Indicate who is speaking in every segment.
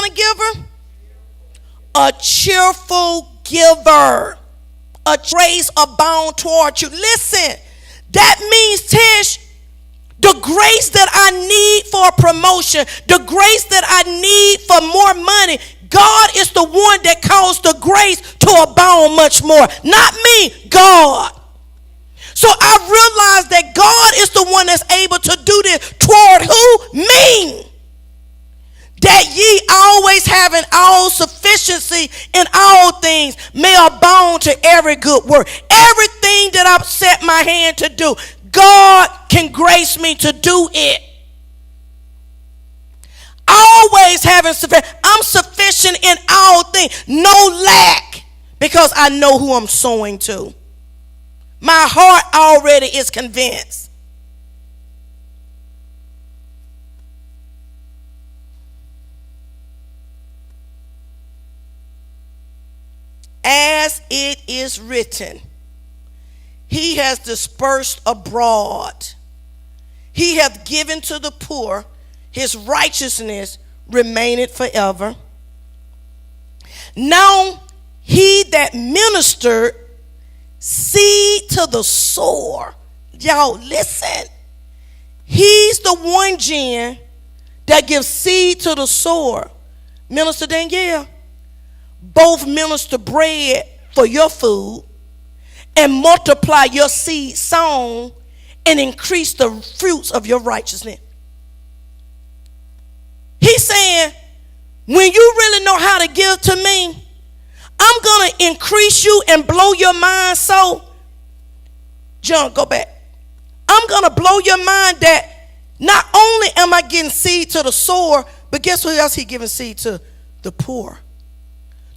Speaker 1: kind of giver? A cheerful giver. A grace abound toward you. Listen, that means, Tish, the grace that I need for a promotion, the grace that I need for more money, God is the one that caused the grace to abound much more. Not me, God. So I realize that God is the one that's able to do this toward who? Me. That ye always having all sufficiency in all things may abound to every good work. Everything that I've set my hand to do, God can grace me to do it. Always having sufficient. I'm sufficient in all things. No lack. Because I know who I'm sowing to. My heart already is convinced. As it is written, he has dispersed abroad. He hath given to the poor. His righteousness remaineth forever. Now he that ministered seed to the sower. Y'all listen. He's the one, Jen, that gives seed to the sower. Minister Danielle, both minister bread for your food and multiply your seed sown and increase the fruits of your righteousness. He's saying, when you really know how to give to me, I'm going to increase you and blow your mind so, John, go back. I'm going to blow your mind that not only am I getting seed to the sower, but guess what else he giving seed to? The poor.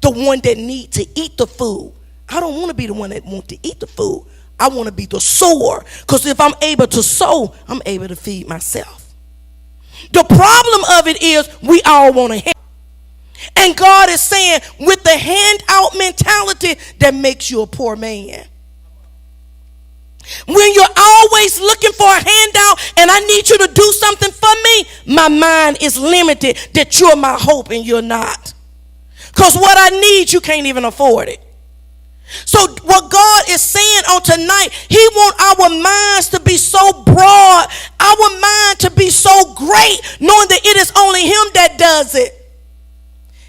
Speaker 1: The one that need to eat the food. I don't want to be the one that want to eat the food. I want to be the sower. Because if I'm able to sow, I'm able to feed myself. The problem of it is we all want to help. And God is saying, with the handout mentality, that makes you a poor man. When you're always looking for a handout and I need you to do something for me, my mind is limited that you're my hope and you're not. Because what I need, you can't even afford it. So what God is saying on tonight, he wants our minds to be so broad, our mind to be so great, knowing that it is only him that does it.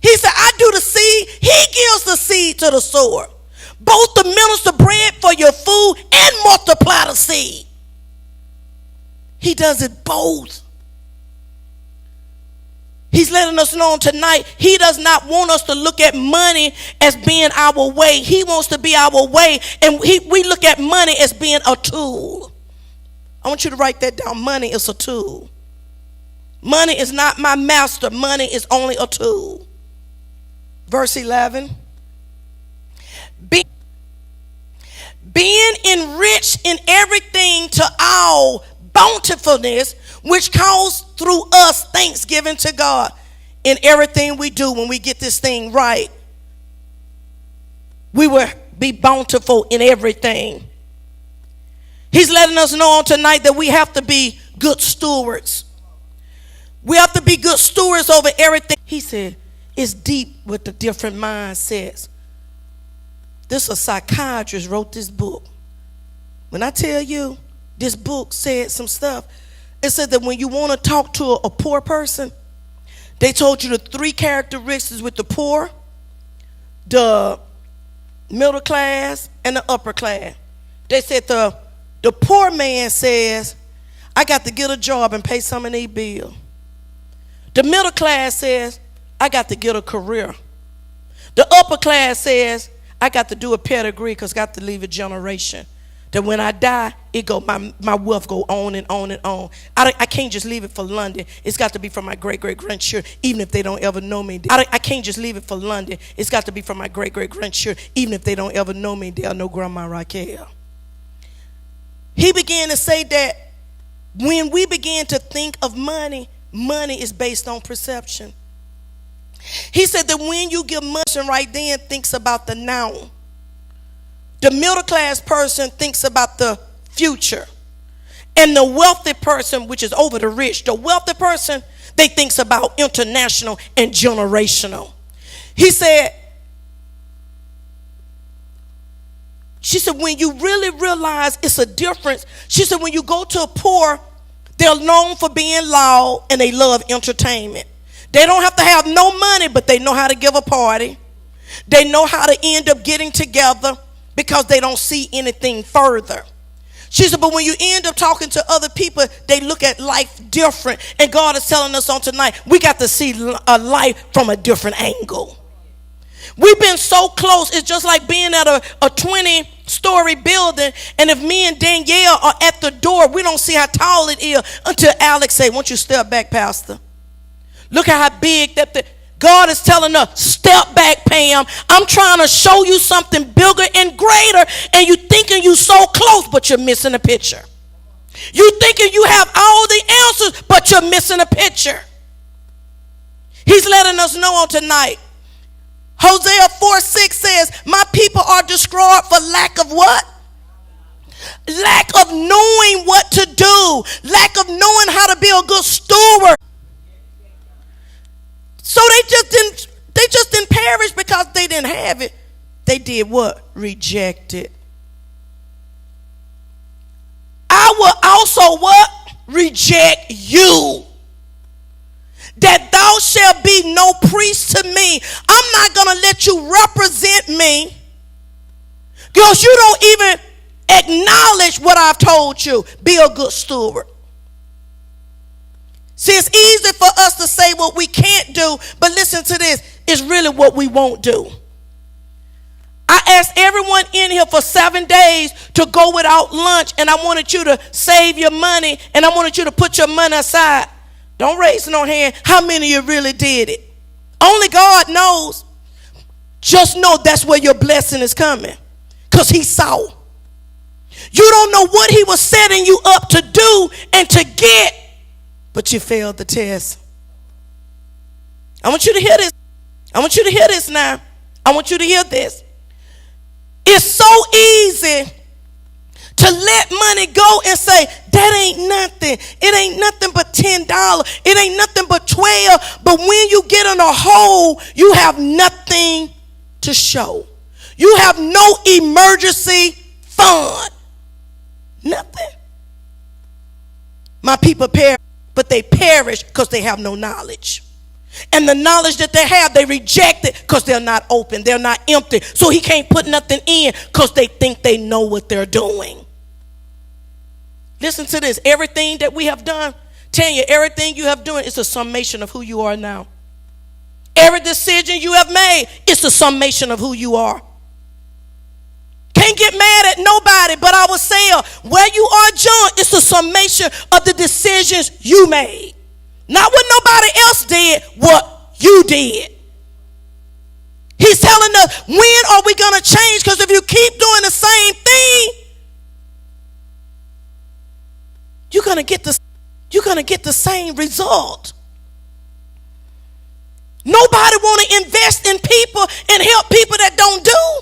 Speaker 1: He said, I do the seed. He gives the seed to the sower. Both to minister bread for your food and multiply the seed. He does it both. He's letting us know tonight, he does not want us to look at money as being our way. He wants to be our way. And we look at money as being a tool. I want you to write that down. Money is a tool. Money is not my master. Money is only a tool. Verse 11. Being enriched in everything to all bountifulness, which calls through us thanksgiving to God. In everything we do, when we get this thing right, we will be bountiful in everything. He's letting us know on tonight that we have to be good stewards. We have to be good stewards over everything. He said, it's deep with the different mindsets. This a psychiatrist wrote this book. When I tell you, this book said some stuff. It said that when you want to talk to a poor person, they told you the 3 characteristics with the poor, the middle class, and the upper class. They said the poor man says, I got to get a job and pay some of these bills. The middle class says, I got to get a career. The upper class says, I got to do a pedigree because I got to leave a generation. That when I die, my wealth go on and on and on. I can't just leave it for London. It's got to be from my great-great-grandchildren, even if they don't ever know me. I can't just leave it for London. It's got to be from my great-great-grandchildren, even if they don't ever know me. They'll know Grandma Raquel. He began to say that when we begin to think of money, money is based on perception. He said that when you give much and right then thinks about the now. The middle class person thinks about the future. And the wealthy person, which is over the rich, the wealthy person, They thinks about international and generational. He said, she said, when you really realize it's a difference, she said, when you go to a poor, they're known for being loud and they love entertainment. They don't have to have no money, but they know how to give a party. They know how to end up getting together because they don't see anything further. She said, but when you end up talking to other people, they look at life different. And God is telling us on tonight, we got to see a life from a different angle. We've been so close. It's just like being at a 20-story building, and if me and Danielle are at the door, we don't see how tall it is until Alex say, won't you step back, Pastor? Look at how big that God is telling us, step back, Pam. I'm trying to show you something bigger and greater, and you thinking you so close, but you're missing a picture. You thinking you have all the answers, but you're missing a picture. He's letting us know on tonight. Hosea 4:6 says, my people are destroyed for lack of what? Lack of knowing what to do. Lack of knowing how to be a good steward. So they just didn't perish because they didn't have it. They did what? Reject it. I will also what? Reject you. That thou shalt be no priest to me. I'm not going to let you represent me because you don't even acknowledge what I've told you. Be a good steward. See, it's easy for us to say what we can't do, but listen to this. It's really what we won't do. I asked everyone in here for 7 days to go without lunch, and I wanted you to save your money, and I wanted you to put your money aside. Don't raise no hand. How many of you really did it? Only God knows. Just know that's where your blessing is coming, because he saw. You don't know what he was setting you up to do and to get, but you failed the test. I want you to hear this. I want you to hear this now. I want you to hear this. It's so easy to let money go and say, that ain't nothing. It ain't nothing but $10. It ain't nothing but $12. But when you get in a hole, you have nothing to show. You have no emergency fund. Nothing. My people perish, but they perish because they have no knowledge. And the knowledge that they have, they reject it because they're not open. They're not empty. So he can't put nothing in because they think they know what they're doing. Listen to this. Everything that we have done, Tanya, everything you have done is a summation of who you are now. Every decision you have made is a summation of who you are. Can't get mad at nobody, but I will say where you are, John, it's a summation of the decisions you made. Not what nobody else did, what you did. He's telling us, when are we going to change? Because if you keep doing the same thing, you're going to get the same result. Nobody want to invest in people and help people that don't do.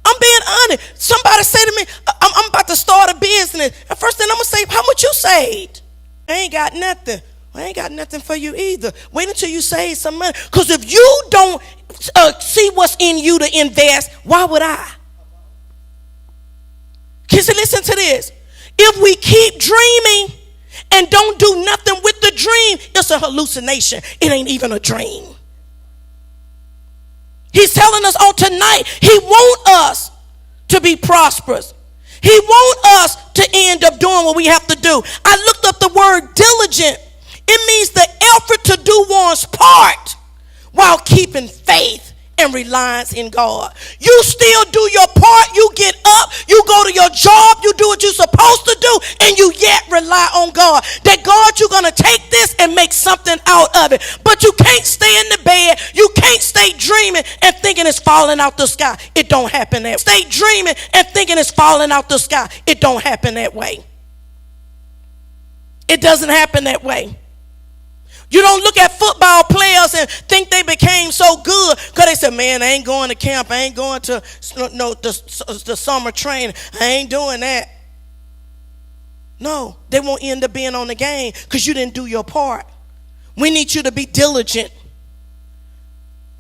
Speaker 1: I'm being honest. Somebody say to me, I'm about to start a business. The first thing I'm going to say, how much you saved? I ain't got nothing. I ain't got nothing for you either. Wait until you save some money. Because if you don't see what's in you to invest, why would I? Kids, listen to this. If we keep dreaming and don't do nothing with the dream, it's a hallucination. It ain't even a dream. He's telling us on tonight, he wants us to be prosperous. He wants us to end up doing what we have to do. I looked up the word diligent. It means the effort to do one's part while keeping faith and reliance in God. You still do your part. You get up. You go to your job. You do what you're supposed to do. And you yet rely on God. That God, you're going to take this and make something out of it. But you can't stay in the bed. You can't stay dreaming and thinking it's falling out the sky. It don't happen that way. Stay dreaming and thinking it's falling out the sky. It don't happen that way. It doesn't happen that way. You don't look at football players and think they became so good because they said, man, I ain't going to camp. I ain't going to the summer training. I ain't doing that. No, they won't end up being on the game because you didn't do your part. We need you to be diligent.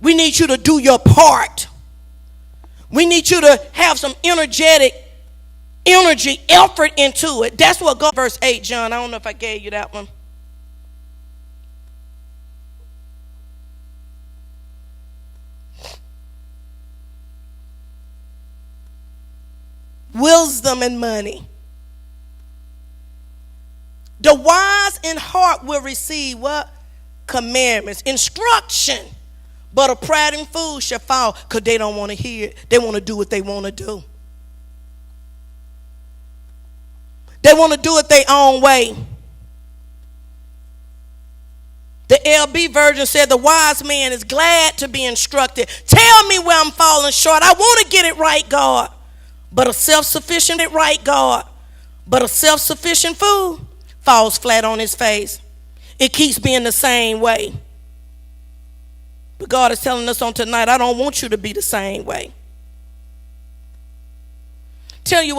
Speaker 1: We need you to do your part. We need you to have some energy, effort into it. That's what God, verse 8, John. I don't know if I gave you that one. Wisdom and money. The wise in heart will receive what? Commandments, instruction. But a prating fool shall fall because they don't want to hear it. They want to do what they want to do. They want to do it their own way. The LB version said the wise man is glad to be instructed. Tell me where I'm falling short. I want to get it right, God. But a self-sufficient fool falls flat on his face. It keeps being the same way. But God is telling us on tonight, I don't want you to be the same way. Tell you what.